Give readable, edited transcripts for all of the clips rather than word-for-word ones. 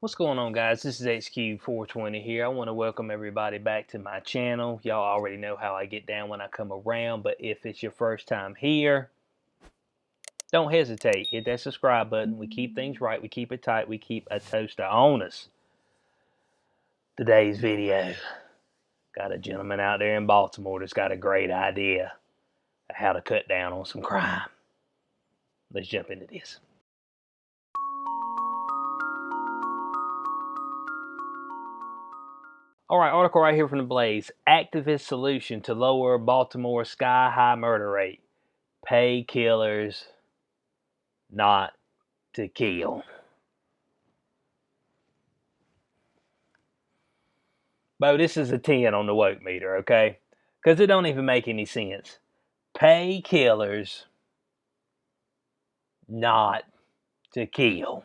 What's going on, guys? This is HQ420 here. I want to welcome everybody back to my channel. Y'all already know how I get down when I come around, but if it's your first time here, don't hesitate. Hit that subscribe button. We keep things right. We keep it tight. We keep a toaster on us. Today's video, got a gentleman out there in Baltimore that's got a great idea of how to cut down on some crime. Let's jump into this. All right, article right here from the Blaze. Activist solution to lower Baltimore sky-high murder rate. Pay killers not to kill. Bo, this is a 10 on the woke meter, okay? Because it don't even make any sense. Pay killers not to kill.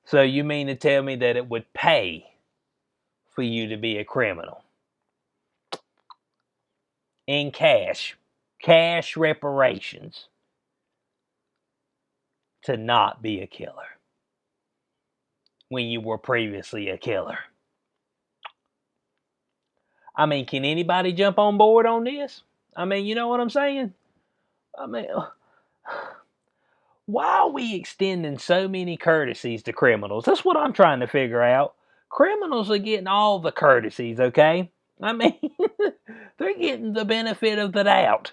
So you mean to tell me that it would pay for you to be a criminal? In cash reparations to not be a killer when you were previously a killer. I mean, can anybody jump on board on this? I mean, you know what I'm saying? I mean, why are we extending so many courtesies to criminals? That's what I'm trying to figure out. Criminals are getting all the courtesies, okay? I mean, they're getting the benefit of the doubt.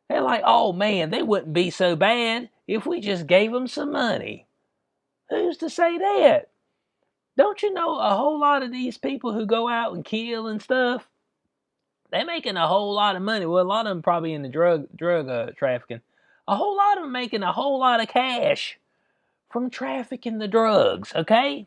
They're like, oh man, they wouldn't be so bad if we just gave them some money. Who's to say that? Don't you know a whole lot of these people who go out and kill and stuff, they're making a whole lot of money. Well, a lot of them probably in the drug trafficking. A whole lot of them making a whole lot of cash from trafficking the drugs, okay?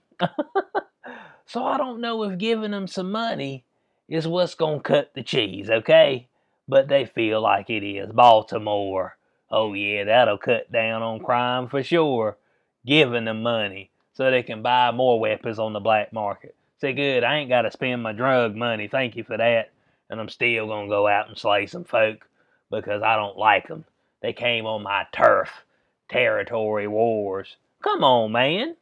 So I don't know if giving them some money is what's going to cut the cheese, okay? But they feel like it is. Baltimore, oh yeah, that'll cut down on crime for sure. Giving them money so they can buy more weapons on the black market. Say, good, I ain't got to spend my drug money, thank you for that. And I'm still going to go out and slay some folk because I don't like them. They came on my turf. Territory wars. Come on, man.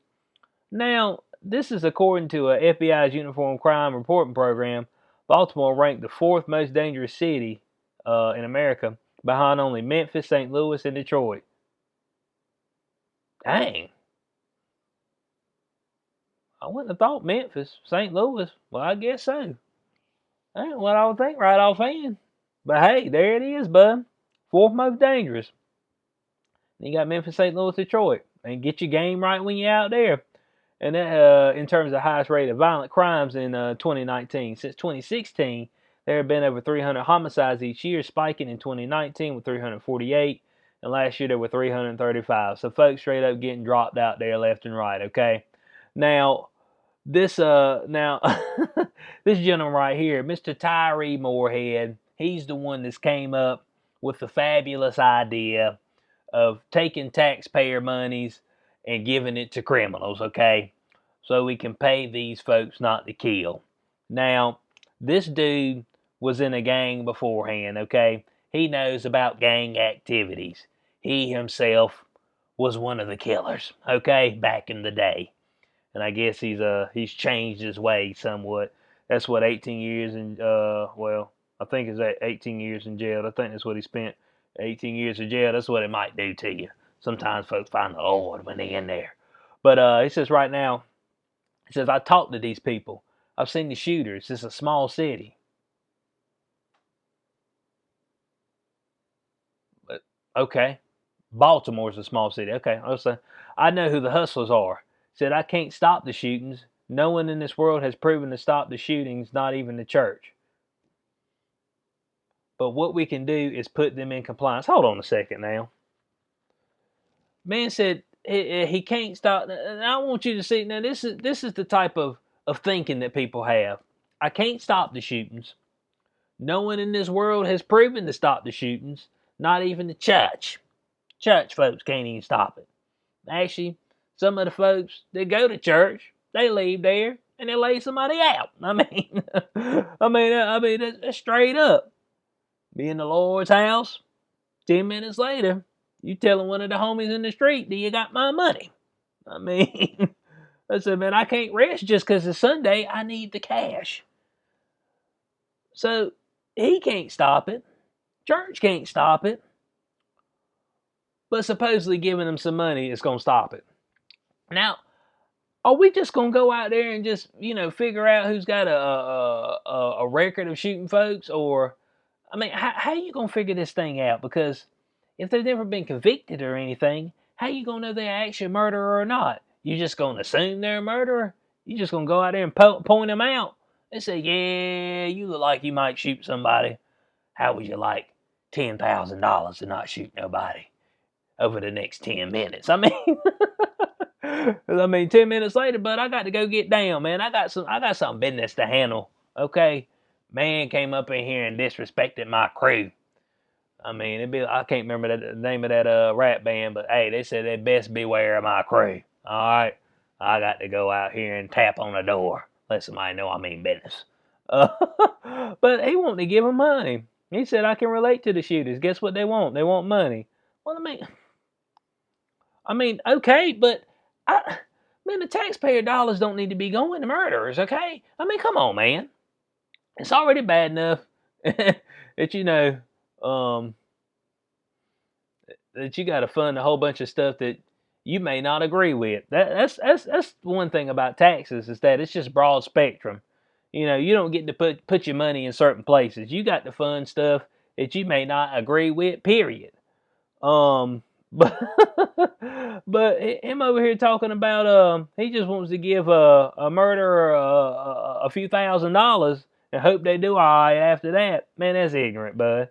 Now, this is according to FBI's Uniform Crime Reporting Program. Baltimore ranked the 4th most dangerous city in America, behind only Memphis, St. Louis, and Detroit. Dang. I wouldn't have thought Memphis, St. Louis. Well, I guess so. That ain't what I would think right offhand. But hey, there it is, bud. 4th most dangerous. Then you got Memphis, St. Louis, Detroit. And get your game right when you're out there. And that, in terms of the highest rate of violent crimes in 2019. Since 2016, there have been over 300 homicides each year, spiking in 2019 with 348. And last year there were 335. So folks straight up getting dropped out there left and right, okay? Now, this this gentleman right here, Mr. Tyree Moorehead, he's the one that's came up with the fabulous idea of taking taxpayer monies and giving it to criminals, okay? So we can pay these folks not to kill. Now, this dude was in a gang beforehand, okay? He knows about gang activities. He himself was one of the killers, okay, back in the day. And I guess he's changed his ways somewhat. That's what 18 years in well, I think it's 18 years in jail. I think that's what he spent. 18 years in jail. That's what it might do to you. Sometimes folks find the Lord when they're in there. But he says right now, he says, I talked to these people. I've seen the shooters. It's a small city. But okay, Baltimore's a small city. Okay, I know who the hustlers are. Said, I can't stop the shootings. No one in this world has proven to stop the shootings, not even the church. But what we can do is put them in compliance. Hold on a second now. Man said he can't stop. I want you to see, now this is the type of thinking that people have. I can't stop the shootings. No one in this world has proven to stop the shootings, not even the church. Church folks can't even stop it. Actually, some of the folks that go to church, they leave there and they lay somebody out. I mean, that's straight up. Be in the Lord's house. 10 minutes later, You telling one of the homies in the street, do you got my money? I mean, I said, man, I can't rest just because it's Sunday. I need the cash. So he can't stop it. Church can't stop it. But supposedly giving them some money is going to stop it. Now, are we just going to go out there and just, figure out who's got a record of shooting folks? Or, I mean, how are you going to figure this thing out? Because if they've never been convicted or anything, how you going to know they're actually a murderer or not? You just going to assume they're a murderer? You just going to go out there and point them out? They say, yeah, you look like you might shoot somebody. How would you like $10,000 to not shoot nobody over the next 10 minutes? I mean, 10 minutes later, but I got to go get down, man. I got some business to handle. Okay, man came up in here and disrespected my crew. I mean, I can't remember the name of that rap band, but hey, they said they best beware of my crew. All right, I got to go out here and tap on the door, let somebody know I mean business. But he wanted to give him money. He said I can relate to the shooters. Guess what they want? They want money. Well, I mean, okay, but the taxpayer dollars don't need to be going to murderers, okay? I mean, come on, man. It's already bad enough that that you got to fund a whole bunch of stuff that you may not agree with. That's one thing about taxes is that it's just broad spectrum. You don't get to put your money in certain places. You got to fund stuff that you may not agree with. Period. But but him over here talking about he just wants to give a murderer a few $1,000s and hope they do all right after that. Man, that's ignorant, bud.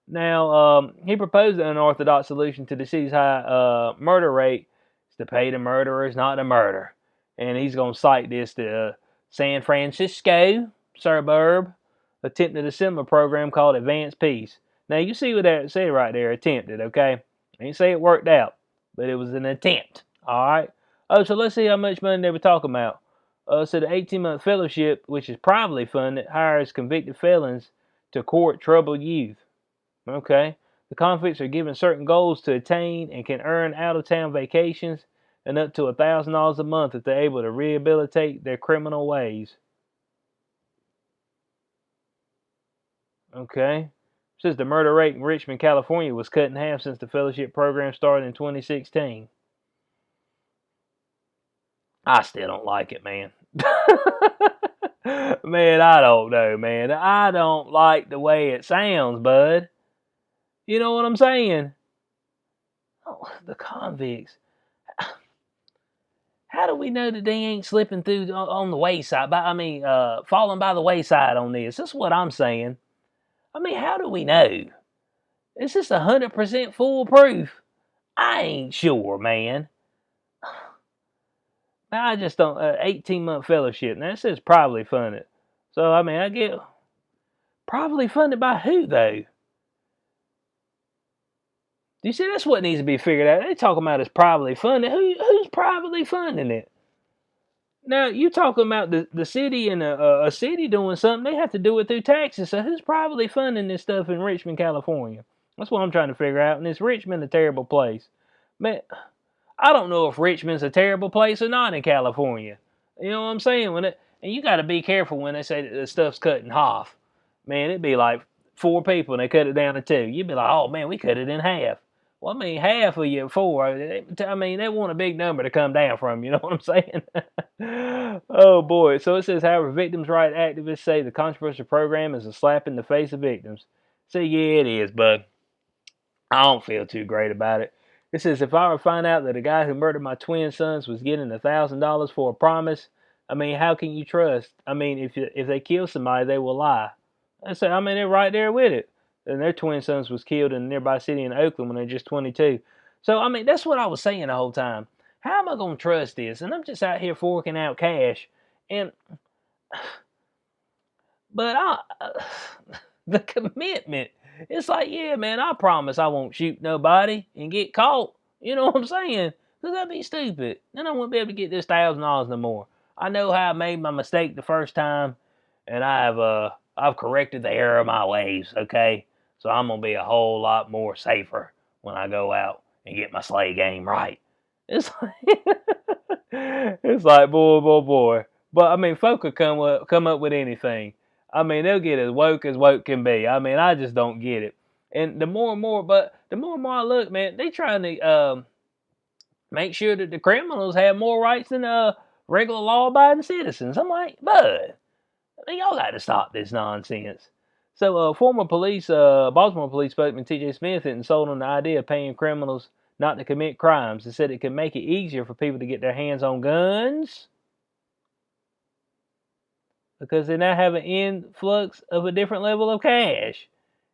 Now he proposed an unorthodox solution to the city's high murder rate is to pay the murderers not to murder, and he's gonna cite this to San Francisco suburb attempted a similar program called Advanced Peace. Now you see what that said right there, attempted, okay? I didn't say it worked out, but it was an attempt. All right. Oh, so let's see how much money they were talking about. So the 18-month fellowship, which is privately funded, hires convicted felons to court troubled youth. Okay. The convicts are given certain goals to attain and can earn out-of-town vacations and up to $1,000 a month if they're able to rehabilitate their criminal ways. Okay. Says the murder rate in Richmond, California was cut in half since the fellowship program started in 2016. I still don't like it, man. Man, I don't know, man. I don't like the way it sounds, bud. You know what I'm saying? Oh, the convicts. How do we know that they ain't slipping through on the wayside? Falling by the wayside on this. That's what I'm saying. I mean, how do we know? Is this 100% foolproof? I ain't sure, man. I just don't. 18-month fellowship. Now it says privately funded. So I mean, I get privately funded by who though? Do you see that's what needs to be figured out? They talking about it's privately funded. Who's privately funding it? Now you talking about the city and a city doing something? They have to do it through taxes. So who's privately funding this stuff in Richmond, California? That's what I'm trying to figure out. And is Richmond a terrible place? Man, I don't know if Richmond's a terrible place or not in California. You know what I'm saying? And you got to be careful when they say that the stuff's cut in half. Man, it'd be like 4 people and they cut it down to 2. You'd be like, oh man, we cut it in half. Well, I mean, half of you 4. They want a big number to come down from. You know what I'm saying? Oh boy. So it says, however, victims' right activists say the controversial program is a slap in the face of victims. So yeah, it is, but I don't feel too great about it. It says, if I were to find out that a guy who murdered my twin sons was getting $1,000 for a promise, I mean, how can you trust? I mean, if they kill somebody, they will lie. They're right there with it. And their twin sons was killed in a nearby city in Oakland when they're just 22. So, I mean, that's what I was saying the whole time. How am I going to trust this? And I'm just out here forking out cash. But the commitment. It's like, yeah, man, I promise I won't shoot nobody and get caught. You know what I'm saying? Because that'd be stupid. Then I won't be able to get this $1,000 no more. I know how I made my mistake the first time, and I've corrected the error of my ways, okay? So I'm going to be a whole lot more safer when I go out and get my sleigh game right. It's like, it's like boy. But I mean, folk could come up with anything. I mean, they'll get as woke can be. I mean, I just don't get it. And the more and more I look, man, they trying to make sure that the criminals have more rights than regular law-abiding citizens. I'm like, bud, y'all got to stop this nonsense. So, former Baltimore police spokesman T.J. Smith had sold on the idea of paying criminals not to commit crimes. He said it could make it easier for people to get their hands on guns because they now have an influx of a different level of cash.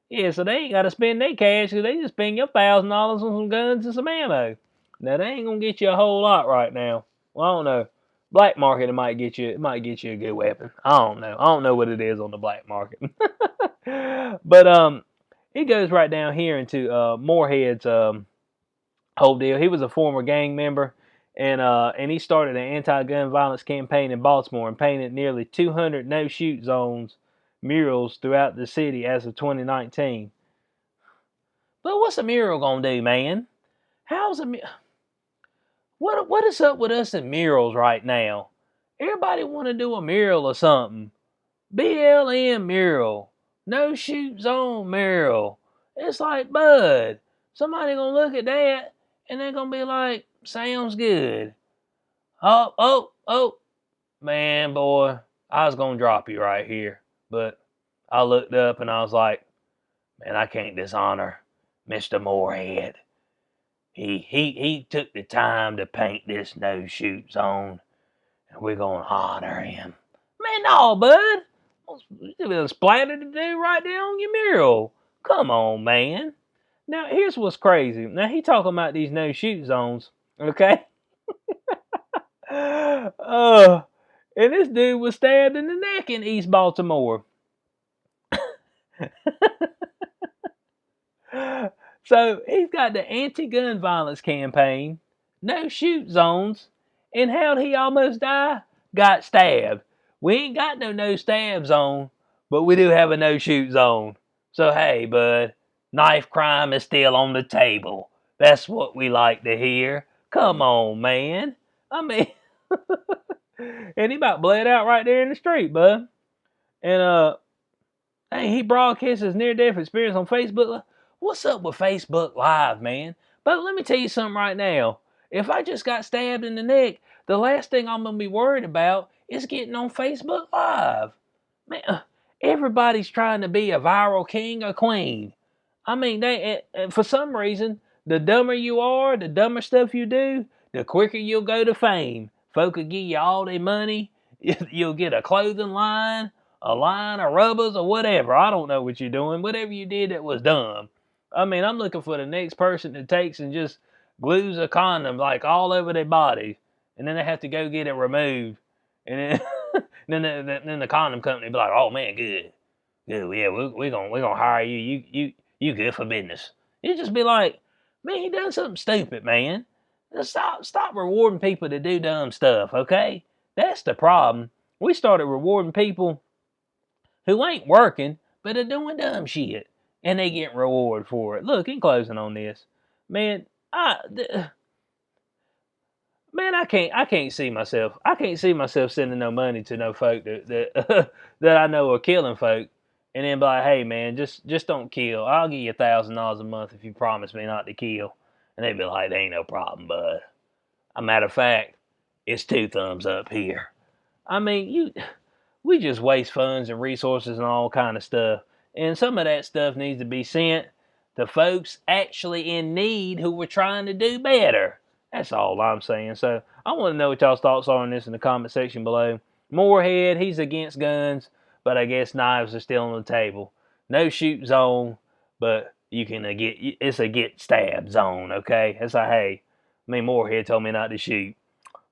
Yeah, so they ain't got to spend their cash because they just spend your $1,000 on some guns and some ammo. Now, they ain't going to get you a whole lot right now. Well, I don't know. Black market, it might get you a good weapon. I don't know what it is on the black market. But he goes right down here into Moorehead's whole deal. He was a former gang member, and he started an anti-gun violence campaign in Baltimore and painted nearly 200 no-shoot zones murals throughout the city as of 2019. But what's a mural gonna do, man? How's a what is up with us and murals right now? Everybody want to do a mural or something. BLM mural, no shoot zone mural. It's like, bud, somebody gonna look at that and they're gonna be like, sounds good. Oh, man, boy, I was gonna drop you right here, but I looked up and I was like, man, I can't dishonor Mr. Moorehead. He took the time to paint this no shoot zone, and we're gonna honor him. Man, no, bud. You a splatter to do right there on your mural. Come on, man. Now here's what's crazy. Now he talking about these no shoot zones, okay? And this dude was stabbed in the neck in East Baltimore. So he's got the anti-gun violence campaign, no shoot zones, and how'd he almost die? Got stabbed. We ain't got no stab zone, but we do have a no shoot zone. So hey, bud, knife crime is still on the table. That's what we like to hear. Come on, man. I mean, and he about bled out right there in the street, bud. And hey, he broadcast his near-death experience on Facebook. What's up with Facebook Live, man? But let me tell you something right now. If I just got stabbed in the neck, the last thing I'm going to be worried about is getting on Facebook Live. Man, everybody's trying to be a viral king or queen. I mean, for some reason, the dumber you are, the dumber stuff you do, the quicker you'll go to fame. Folk will give you all their money. You'll get a clothing line, a line of rubbers, or whatever. I don't know what you're doing. Whatever you did that was dumb. I mean, I'm looking for the next person that takes and just glues a condom like all over their body, and then they have to go get it removed, and then then the condom company be like, "Oh man, good, yeah, we're gonna hire you. You good for business." You just be like, "Man, you done something stupid, man. Stop rewarding people to do dumb stuff, okay? That's the problem. We started rewarding people who ain't working, but are doing dumb shit, and they get rewarded for it. Look, in closing on this, man, I can't see myself. I can't see myself sending no money to no folk that that I know are killing folk, and then be like, hey man, just don't kill. I'll give you $1,000 a month if you promise me not to kill. And they'd be like, there ain't no problem, bud. A matter of fact, it's 2 thumbs up here. I mean, we just waste funds and resources and all kind of stuff. And some of that stuff needs to be sent to folks actually in need who were trying to do better. That's all I'm saying. So I want to know what y'all's thoughts are on this in the comment section below. Moorehead, he's against guns, but I guess knives are still on the table. No shoot zone, but you can it's a get stabbed zone, okay? It's like, hey, Moorehead told me not to shoot,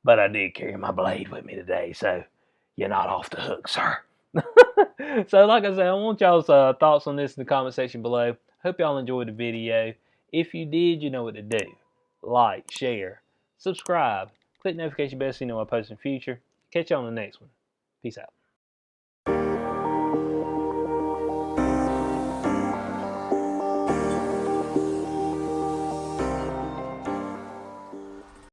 but I did carry my blade with me today, so you're not off the hook, sir. So like I said, I want y'all's thoughts on this in the comment section below. Hope y'all enjoyed the video. If you did, you know what to do. Like, share, subscribe, click the notification bell so you know when I post in the future. Catch y'all on the next one. Peace out.